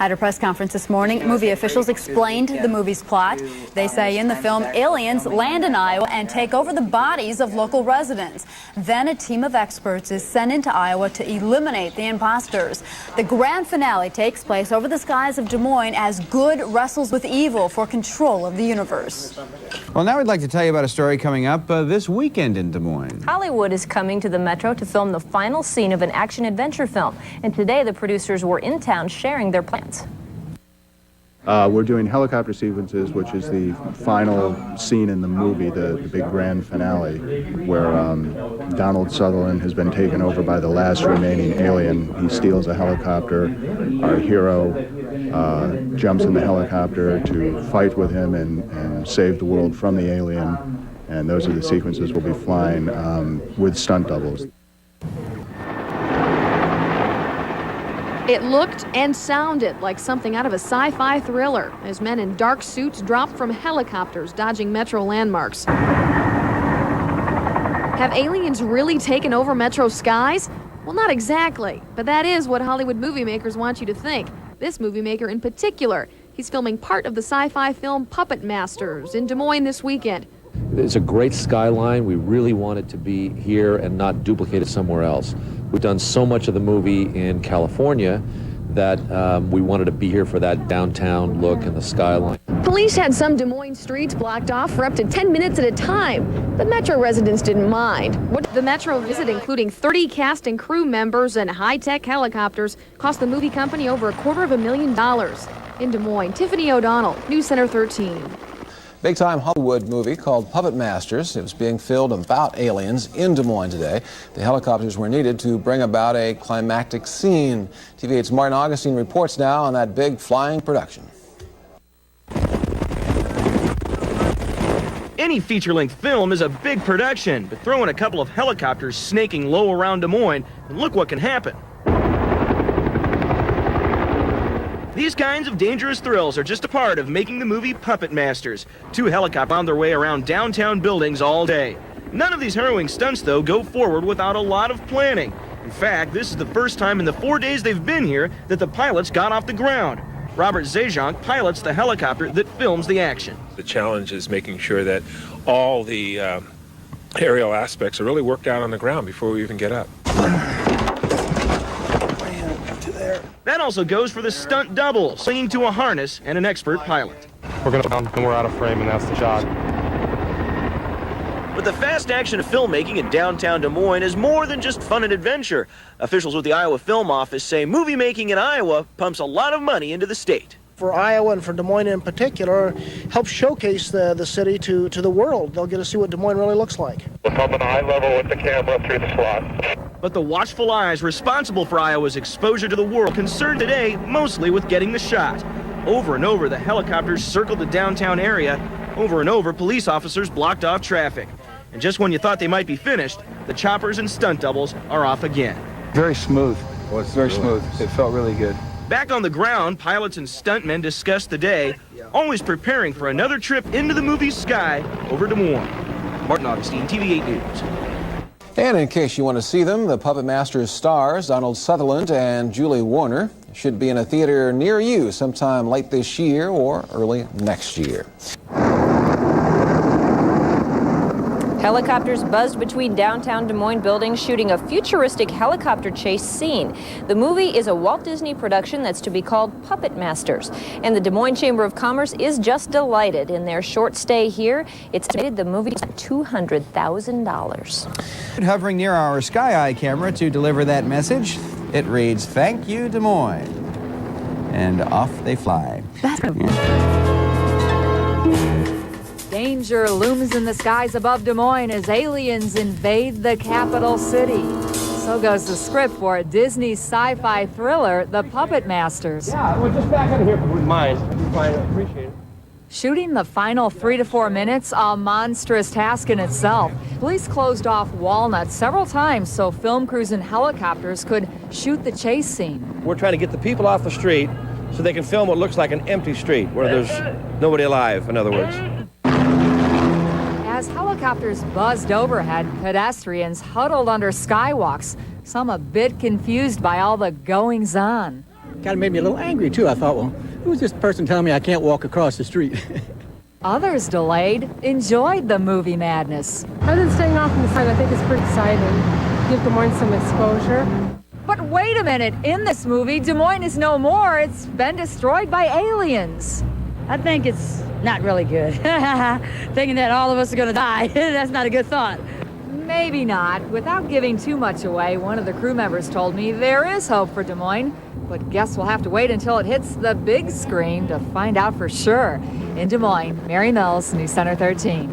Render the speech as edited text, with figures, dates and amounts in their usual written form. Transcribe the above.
At a press conference this morning, movie officials explained the movie's plot. They say in the film, aliens land in Iowa and take over the bodies of local residents. Then a team of experts is sent into Iowa to eliminate the imposters. The grand finale takes place over the skies of Des Moines as good wrestles with evil for control of the universe. Well, now we'd like to tell you about a story coming up this weekend in Des Moines. Hollywood is coming to the Metro to film the final scene of an action-adventure film. And today, the producers were in town sharing their plans. We're doing helicopter sequences, which is the final scene in the movie, the big grand finale, where Donald Sutherland has been taken over by the last remaining alien. He steals a helicopter. Our hero jumps in the helicopter to fight with him and save the world from the alien. And those are the sequences we'll be flying with stunt doubles. It looked and sounded like something out of a sci-fi thriller as men in dark suits dropped from helicopters dodging Metro landmarks. Have aliens really taken over Metro skies? Well, not exactly, but that is what Hollywood movie makers want you to think. This movie maker in particular. He's filming part of the sci-fi film Puppet Masters in Des Moines this weekend. It's a great skyline. We really want it to be here and not duplicated somewhere else. We've done so much of the movie in California that we wanted to be here for that downtown look and the skyline. Police had some Des Moines streets blocked off for up to 10 minutes at a time, but Metro residents didn't mind. What the Metro visit, including 30 cast and crew members and high-tech helicopters, cost the movie company over $250,000. In Des Moines, Tiffany O'Donnell, News Center 13. Big-time Hollywood movie called Puppet Masters. It was being filmed about aliens in Des Moines today. The helicopters were needed to bring about a climactic scene. TV8's Martin Augustine reports now on that big flying production. Any feature-length film is a big production, but throw in a couple of helicopters snaking low around Des Moines, and look what can happen. These kinds of dangerous thrills are just a part of making the movie Puppet Masters. 2 helicopters found their way around downtown buildings all day. None of these harrowing stunts, though, go forward without a lot of planning. In fact, this is the first time in the 4 days they've been here that the pilots got off the ground. Robert Zajonc pilots the helicopter that films the action. The challenge is making sure that all the aerial aspects are really worked out on the ground before we even get up. That also goes for the stunt double, swinging to a harness and an expert pilot. We're going to and we're out of frame, and that's the shot. But the fast action of filmmaking in downtown Des Moines is more than just fun and adventure. Officials with the Iowa Film Office say movie making in Iowa pumps a lot of money into the state. For Iowa and for Des Moines in particular, helps showcase the city to the world. They'll get to see what Des Moines really looks like. We'll come at eye level with the camera through the slot. But the watchful eyes responsible for Iowa's exposure to the world concerned today mostly with getting the shot. Over and over, the helicopters circled the downtown area. Over and over, police officers blocked off traffic. And just when you thought they might be finished, the choppers and stunt doubles are off again. Very smooth. Well, it's very smooth. It felt really good. Back on the ground, pilots and stuntmen discussed the day, always preparing for another trip into the movie sky over Des Moines. Martin Augustine, TV8 News. And in case you want to see them, the Puppet Masters stars, Donald Sutherland and Julie Warner, should be in a theater near you sometime late this year or early next year. Helicopters buzzed between downtown Des Moines buildings shooting a futuristic helicopter chase scene. The movie is a Walt Disney production that's to be called Puppet Masters. And the Des Moines Chamber of Commerce is just delighted. In their short stay here, it's estimated the movie is $200,000. Hovering near our Sky Eye camera to deliver that message, it reads, "Thank you, Des Moines." And off they fly. Danger looms in the skies above Des Moines as aliens invade the capital city. So goes the script for Disney's sci-fi thriller, The Puppet Masters. Yeah, well, just back out of here if you wouldn't mind. Fine, I appreciate it. Shooting the final 3 to 4 minutes, a monstrous task in itself. Police closed off Walnut several times so film crews and helicopters could shoot the chase scene. We're trying to get the people off the street so they can film what looks like an empty street, where there's nobody alive, in other words. As helicopters buzzed overhead, pedestrians huddled under skywalks, some a bit confused by all the goings-on. Kind of made me a little angry, too. I thought, well, who's this person telling me I can't walk across the street? Others delayed enjoyed the movie madness. Other than staying off on the side, I think it's pretty exciting. Give Des Moines some exposure. But wait a minute, in this movie, Des Moines is no more. It's been destroyed by aliens. I think it's not really good. Thinking that all of us are going to die, that's not a good thought. Maybe not. Without giving too much away, one of the crew members told me there is hope for Des Moines. But guess we'll have to wait until it hits the big screen to find out for sure. In Des Moines, Mary Mills, News Center 13.